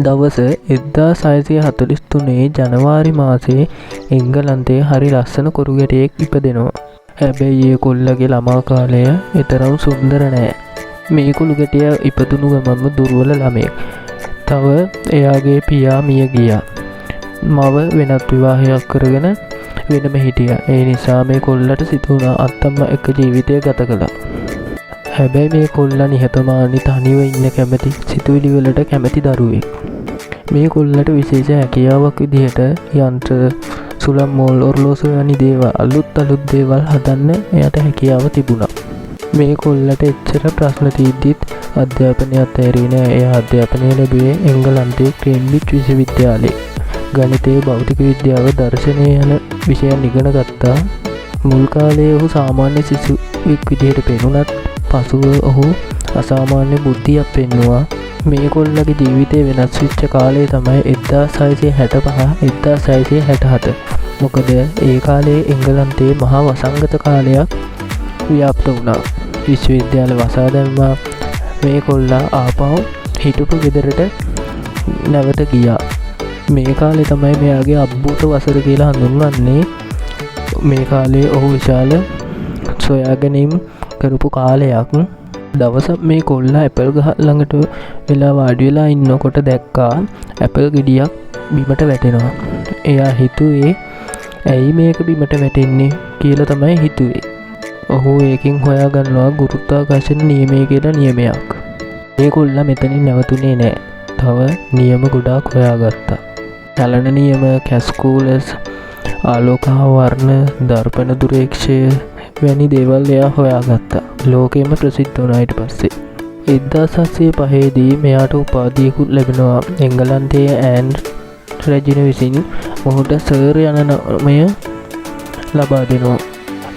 දවස 1643 ජනවාරි මාසේ එංගලන්තයේ හරි ලස්සන කුරු ගැටියෙක් ඉපදෙනවා. හැබැයි ඒ කොල්ලගේ ළමා කාලය එතරම් සුන්දර නෑ. මේ කුළු ගැටිය ඉපදුණු ගමන්ම දුර්වල ළමයෙක්. තව එයාගේ පියා මිය ගියා. මව වෙනත් විවාහයක් කරගෙන වෙනම හිටියා. ඒ නිසා මේ කොල්ලට සිතුණා අත්තම්මා එක්ක ජීවිතය ගත කළා. හැබැයි මේ කොල්ලා නිහතමානී තනිව ඉන්න කැමති සිතුවිලි වලට කැමති දරුවෙක්. මේ කොල්ලට විශේෂ හැකියාවක් විදිහට යන්ත්‍ර සුළම් මෝල් ඔරලෝසු වැනි දේවල් අලුත් දේවල් හදන්න එයාට හැකියාව තිබුණා. මේ කොල්ලට එච්චර ප්‍රශ්න තියද්දිත් අධ්‍යාපනයත් ඇරී නෑ. එයා අධ්‍යාපනය ලැබුවේ එංගලන්තයේ කේම්බ්‍රිජ් විශ්වවිද්‍යාලයේ. ගණිතය, භෞතික විද්‍යාව, දර්ශනය යන විෂයන් ඉගෙන ගත්තා. මුල් කාලයේ ඔහු සාමාන්‍ය සිසුවෙක් විදිහට පෙනුනත් පසුව ඔහු අසාමාන්‍ය බුද්ධියක් පෙන්නුවා. මේ කොල්ලගේ ජීවිතය වෙනස් වෙච්ච කාලය තමයි 1665-1667. මොකද ඒ කාලේ එංගලන්තයේ මහා වසංගත කාලයක් ව්‍යාප්ත වුණා. විශ්වවිද්‍යාල වසා දැම්මා. මේ කොල්ලා ආපහු හිටපු ගෙදරට නැවත ගියා. මේ කාලේ තමයි මෙයාගේ අද්භූත වසර කියලා හඳුන්වන්නේ. මේ කාලේ ඔහු විශාල සොයාගැනීම් කරපු කාලයක්. දවසක් මේ කොල්ලා ඇපල් ගහ ළඟට වෙලා වාඩි වෙලා ඉන්නකොට දැක්කා ඇපල් ගෙඩියක් බිමට වැටෙනවා. එයා හිතුවේ ඇයි මේක බිමට වැටෙන්නේ කියලා තමයි හිතුවේ. ඔහු ඒකෙන් හොයාගන්නවා ගුරුත්වාකර්ෂණ නියමය කියලා නියමයක්. මේ කොල්ලා මෙතනින් නැවතුනේ නෑ. තව නියම ගොඩාක් හොයාගත්තා. චලන නියම, කැස්කූලස්, ආලෝක වර්ණ, දර්පණ දුරේක්ෂය වැනි දේවල් එයා හොයාගත්තා. ලෝකෙම ප්‍රසිද්ධ වුණා ඊට පස්සේ. 1705 දී මෙයාට උපාධියකුත් ලැබෙනවා. එංගලන්තයේ ඇන් රෙජින විසින් මොහුට සර් යන නමය ලබා දෙනවා.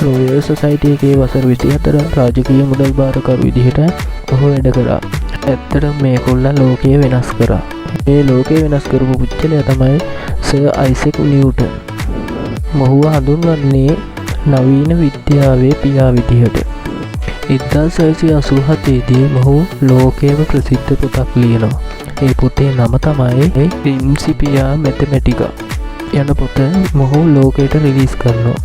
රොයල් සොසයිටි එකේ වසර 24 රාජකීය මුදල් භාරකරු විදිහට ඔහු වැඩ කළා. ඇත්තටම මේ කොල්ලා ලෝකය වෙනස් කරා. මේ ලෝකය වෙනස් කරපු පුච්චලයා තමයි සර් අයිසෙක් නිව්ටන්. මොහුව හඳුන්වන්නේ නවීන විද්‍යාවේ පියා විදිහට. 1687 දී මොහු ලෝකයේම ප්‍රසිද්ධ පොතක් ලියනවා. ඒ පොතේ නම තමයි ප්‍රින්සිපියා මැතමැටිකා යන පොත මොහු ලෝකයට රිලීස් කරනවා.